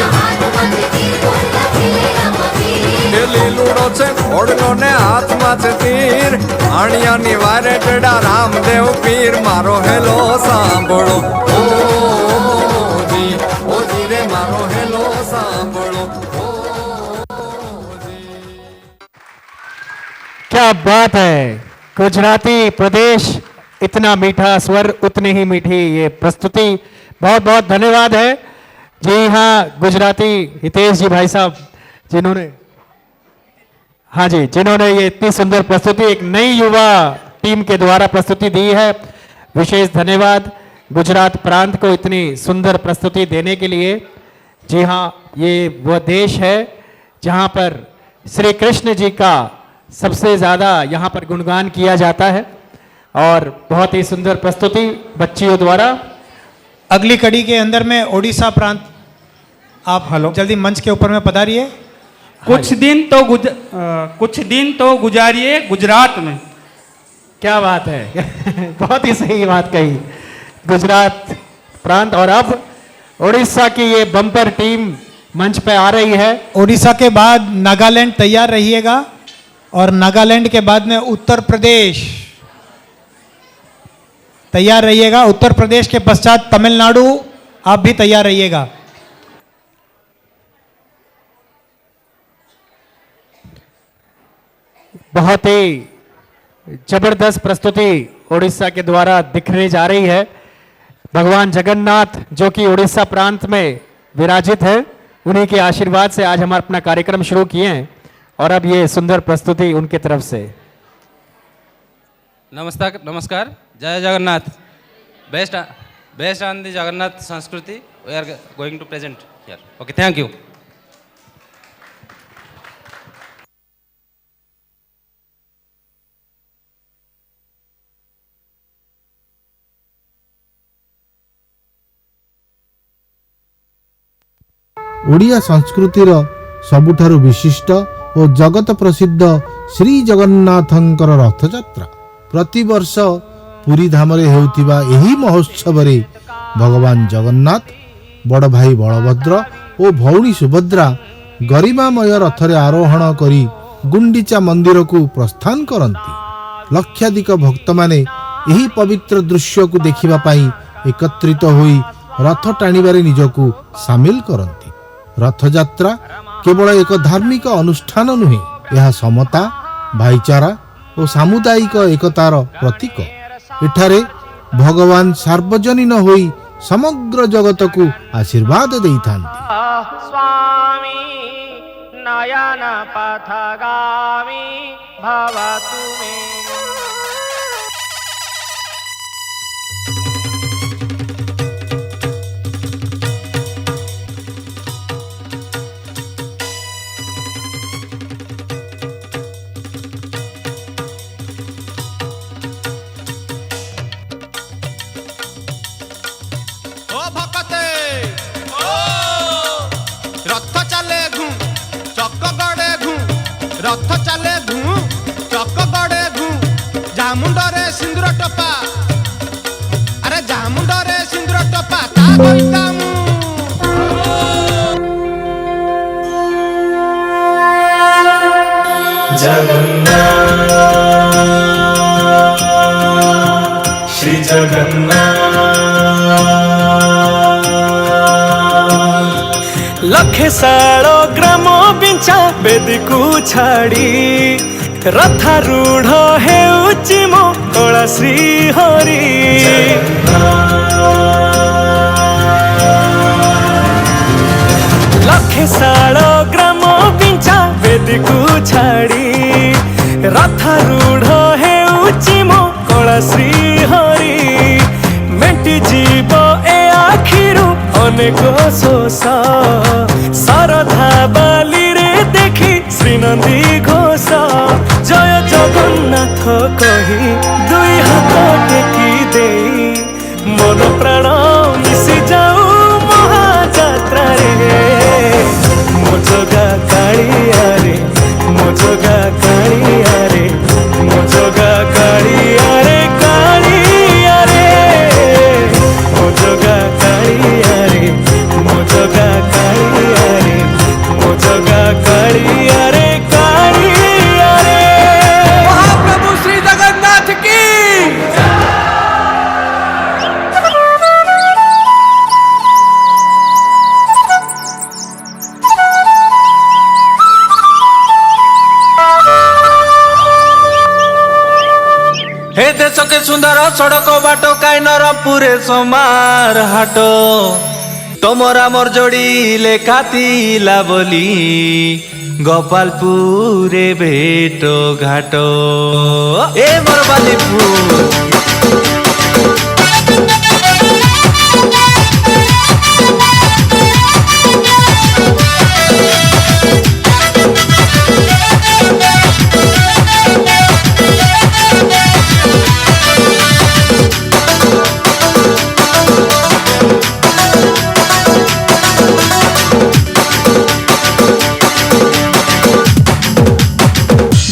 ए લીલુડો છે ઘોડલો ને હાથ માં ચતીર આણિયા ની વારે ટેડા રામદેવ પીર મારો હેલો સાંભળો ઓ જી રે મારો હેલો સાંભળો। क्या बात है, गुजराती प्रदेश इतना मीठा स्वर उतनी ही मीठी ये प्रस्तुति, बहुत बहुत धन्यवाद है। जी हाँ, गुजराती हितेश जी भाई साहब जिन्होंने हाँ जी जिन्होंने ये इतनी सुंदर प्रस्तुति एक नई युवा टीम के द्वारा प्रस्तुति दी है, विशेष धन्यवाद गुजरात प्रांत को इतनी सुंदर प्रस्तुति देने के लिए। जी हाँ, ये वह देश है जहाँ पर श्री कृष्ण जी का सबसे ज़्यादा यहाँ पर गुणगान किया जाता है और बहुत ही सुंदर प्रस्तुति बच्चियों द्वारा। अगली कड़ी के अंदर में ओडिशा प्रांत, आप जल्दी मंच के ऊपर में पधारिए। कुछ दिन तो गुजारिए गुजरात में। क्या बात है बहुत ही सही बात कही, गुजरात प्रांत। और अब ओडिशा की ये बम्पर टीम मंच पे आ रही है। ओडिशा के बाद नागालैंड तैयार रहिएगा और नागालैंड के बाद में उत्तर प्रदेश तैयार रहिएगा। उत्तर प्रदेश के पश्चात तमिलनाडु, आप भी तैयार रहिएगा। बहुत ही जबरदस्त प्रस्तुति ओडिशा के द्वारा दिखने जा रही है। भगवान जगन्नाथ जो कि ओडिशा प्रांत में विराजित है, उन्हीं के आशीर्वाद से आज हम अपना कार्यक्रम शुरू किए हैं और अब ये सुंदर प्रस्तुति उनके तरफ से। नमस्कार, जय Jagannath. Based on the Jagannath Sanskriti we are going to present here. Okay, thank you. Odia संस्कृतिर सबुठारु विशिष्ट और जगत प्रसिद्ध श्री जगन्नाथंकर रथयात्रा प्रति वर्ष पुरी धाम रे हेउतिबा एही महोत्सव रे भगवान जगन्नाथ बड़ भाई बलभद्र और भौणी सुभद्रा गरिमामय रथरे आरोहण करी गुंडीचा मंदिर को प्रस्थान करती। लक्षाधिक भक्त माने एही पवित्र दृश्य को देखिबा पाई एकत्रित होई रथ टाणीबारे निजकू सामिल करती। रथयात्रा केवल एक धार्मिक अनुष्ठान नुहे, यह समता, भाईचारा और सामुदायिक एकतार प्रतीक। एठारे भगवान सार्वजनीन होई समग्र जगत को आशीर्वाद देइथांती। स्वामी नयन पथगामी भवतु मे। मुंडरे सिंदूर टपा अरे जा मुंडरे सिंदूर टपा ता कविता जगन्नाथ श्री जगन्नाथ लखे सालो ग्राम बिंचा बेदी को छाड़ी रथारूढ़ हेउची मो कला श्री हरि लखे सालो ग्राम बिंचा बेदी को छाड़ी रथारूढ़ हेउची मो कला श्री हरि मेंटी जीव ए आखिरु अनेक शोष सरधा बाली रे देखी श्रीनंदी घोष जय जगन्नाथ कही दुई हाथ टेकी दे मन प्राण मिशि जाऊ महाजात्रा रे मो जगा कालिया रे मो जगा कालिया रे मो जगा कालिया रे कालिया रे मो जगा कालिया रे मो जगा कालिया रे मो जगा कालिया रे कालिया रे महाप्रभु श्री जगन्नाथ की हे देश के सुंदर सड़क बाट काई नरपुरे समार हाट तमरा मोर जोड़ी लेखातिला बोली गोपालपुरे भेटो घाटो ए मोर बालीपुर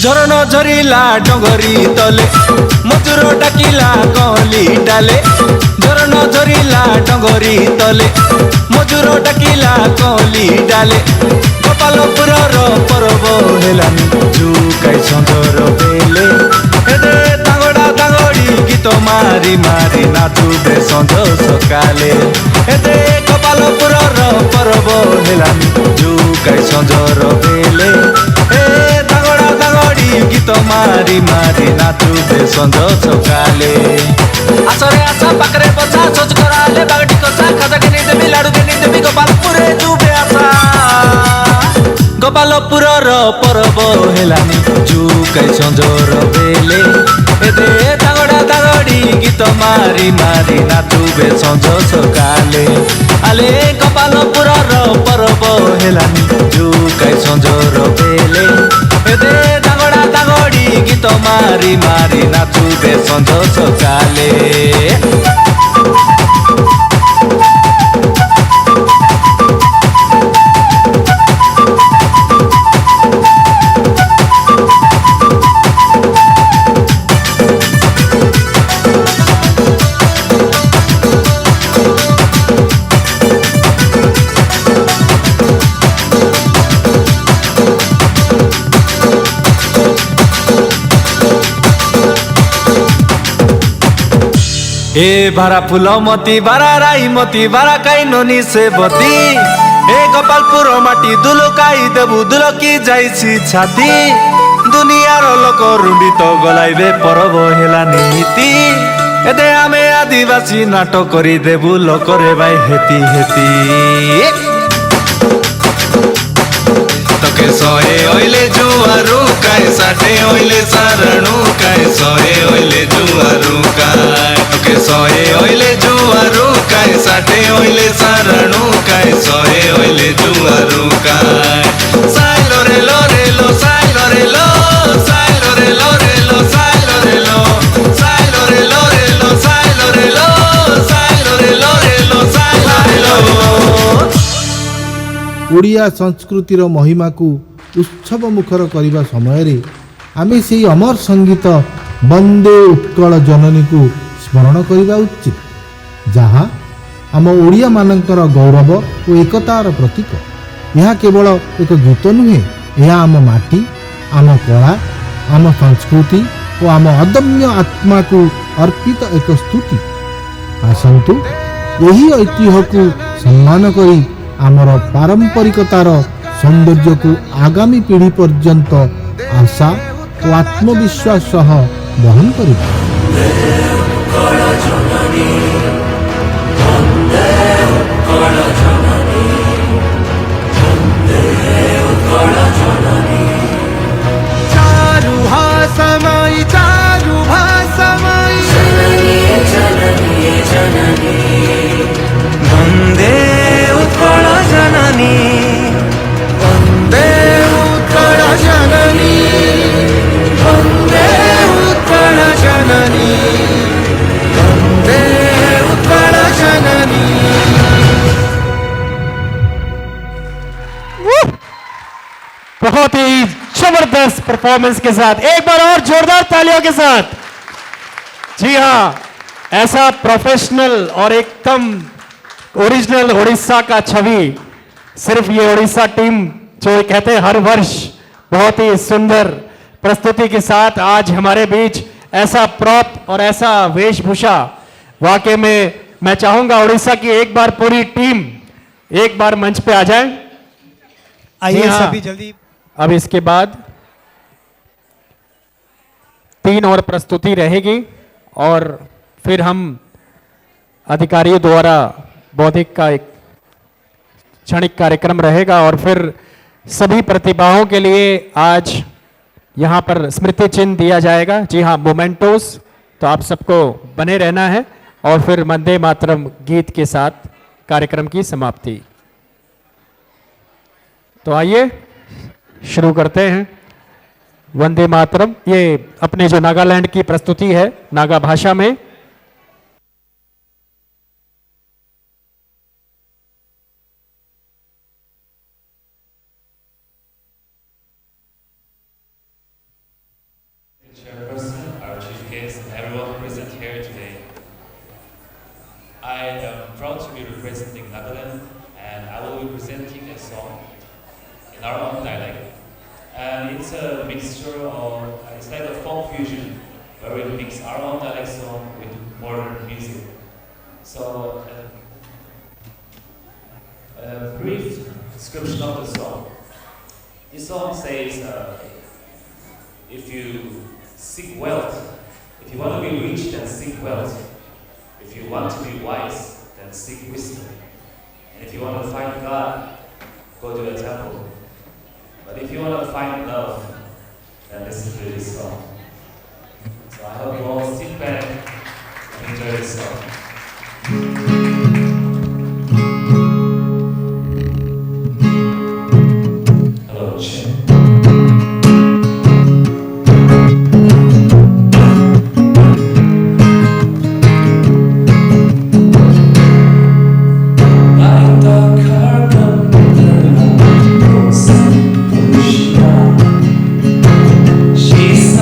झरन झरिला डगरी तले मधुर डाकिला कली डाले झरन झरिला डगरी तले मधुर डाकिला कली डाले गोपालपुर पर्व हेलानी जुकाई सौंदर बेले हेदे तांगड़ा तांगड़ी गीत मारी मारी नाचुबे सौंद सकाले हेदे गोपालपुर पर्व हेलानी जुकाई सौंदर बेले गीत मारी मारी नाचुबे सौंद सकाले आसरे आशा पाखरे बसा सोच कराले बागटी कसा खाजा के देबी लाडू के देबी गोपालपुरे जुबे आशा गोपालपुर पर्व हेलानी जुकाई सौंदर बेले एदे तागड़ा तागड़ी गीत मारी मारी नाचुबे सौंद सकाले आले गोपालपुर पर्व हेलानी जुकाई सौंदर बेले एदे तागड़ा तागड़ी गीत मारी मारी नाचुबे सौंद सकाले ए बारा फूल मती बारा राई मती बारा काई नोनी से बती ए गोपालपुर माटी दुलुकाई देबु दुलकी जाइछि छाती दुनियार लोक रुंडी तो गलाइबे पर्व हेला नीति एदे आमे आदिवासी नाटक करी देबु लोक रे भाई हेती हेती तके सोए ओइले जुआरू काय साठे ओइले सारणू काय सोए ओइले जुआरू काय तके सोए ओइले जुआरू काय साठे ओइले सारणू काय सोए ओइले जुआरू काय साइलो रे लो साइलो रे लो साइलो रे लो साइलो रे लो साइलो रे लो साइलो रे लो साइलो रे लो साइलो रे लो ओडिया संस्कृतिर महिमा को उत्सव मुखर करने समय आमे से अमर संगीत ବନ୍ଦେ ଉତ୍କଳ ଜନନୀକୁ ସ୍ମରଣ କରିବା ଉଚିତ, ଯାହା ଆମ ଓଡ଼ିଆମାନଙ୍କର ଗୌରବ ଓ ଏକତାର ପ୍ରତୀକ। ଏହା କେବଳ ଏକ ଗୀତ ନୁହେଁ, ଏହା ଆମ ମାଟି, ଆମ କଳା, ଆମ ସଂସ୍କୃତି ଓ ଆମ ଅଦମ୍ୟ ଆତ୍ମାକୁ ଅର୍ପିତ ଏକ ସ୍ତୁତି। ଆସନ୍ତୁ ଏହି ଐତିହ୍ୟକୁ ସମ୍ମାନ କରି ଆମର ପାରମ୍ପରିକତାର ସୌନ୍ଦର୍ଯ୍ୟକୁ ଆଗାମୀ ପିଢ଼ି ପର୍ଯ୍ୟନ୍ତ ଆଶା ଓ ଆତ୍ମବିଶ୍ୱାସ ସହ ବହନ କରିବା। वन्दे उत्कल जननी वन्दे उत्कल जननी वन्दे उत्कल जननी वन्दे उत्कल जननी। बहुत ही जबरदस्त परफॉर्मेंस के साथ एक बार और जोरदार तालियों के साथ। जी हाँ, ऐसा प्रोफेशनल और एकदम ओरिजिनल उड़ीसा का छवि सिर्फ ये उड़ीसा टीम जो कहते हैं हर वर्ष बहुत ही सुंदर प्रस्तुति के साथ आज हमारे बीच ऐसा प्रॉप और ऐसा वेशभूषा, वाकई में मैं चाहूंगा उड़ीसा की एक बार पूरी टीम एक बार मंच पे आ जाए। आइए जी हाँ, सभी जल्दी। अब इसके बाद 3 और प्रस्तुति रहेगी और फिर हम अधिकारियों द्वारा बौद्धिक का एक क्षणिक कार्यक्रम रहेगा और फिर सभी प्रतिभाओं के लिए आज यहाँ पर स्मृति चिन्ह दिया जाएगा। जी हाँ, मोमेंटोस। तो आप सबको बने रहना है और फिर वंदे मातरम गीत के साथ कार्यक्रम की समाप्ति। तो आइए शुरू करते हैं वंदे मातरम। ये अपने जो नागालैंड की प्रस्तुति है नागा भाषा में। Chairperson, our chief guest, and everyone present here today. I am proud to be representing Nagaland, and I will be presenting a song in our own dialect. And it's a mixture of, it's like a folk fusion, where we mix our own dialect song with modern music. So, a brief description of the song. This song says, if you seek wealth, if you want to be rich, then seek wealth. If you want to be wise, then seek wisdom. And if you want to find God, go to the temple. But if you want to find love, then listen to this song. So I hope you all sit back and enjoy this song. Hello, Chin. She's a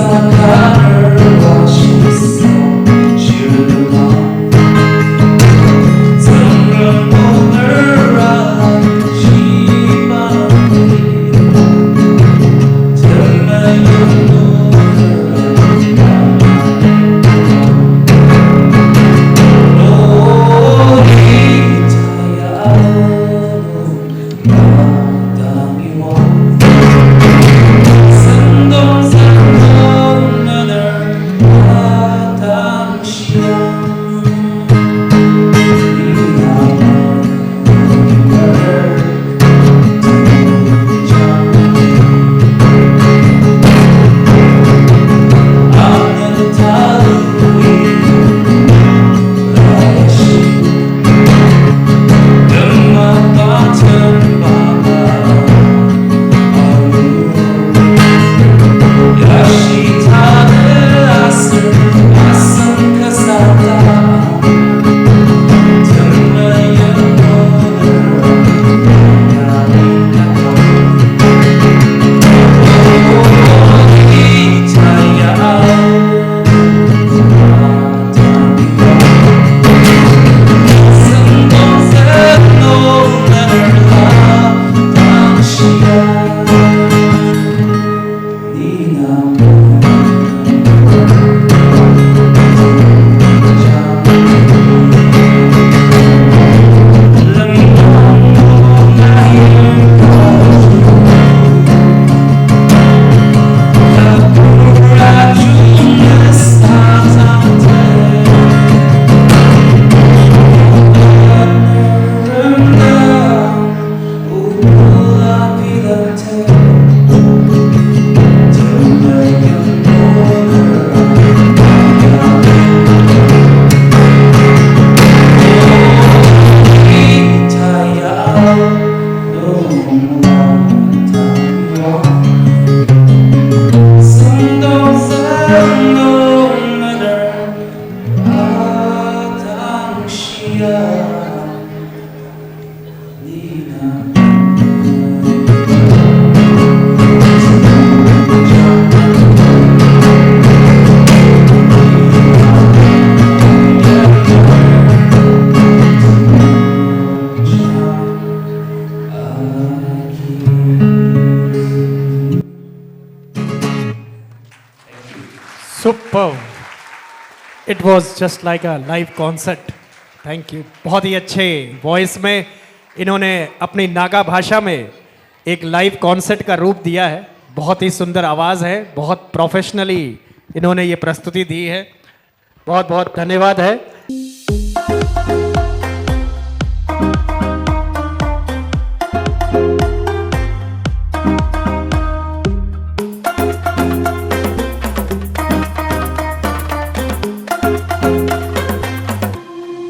super, it was just like a live concert. Thank you. बहुत ही अच्छे voice में इन्होंने अपनी नागा भाषा में एक live concert का रूप दिया है। बहुत ही सुंदर आवाज़ है, बहुत प्रोफेशनली इन्होंने ये प्रस्तुति दी है। बहुत बहुत धन्यवाद है।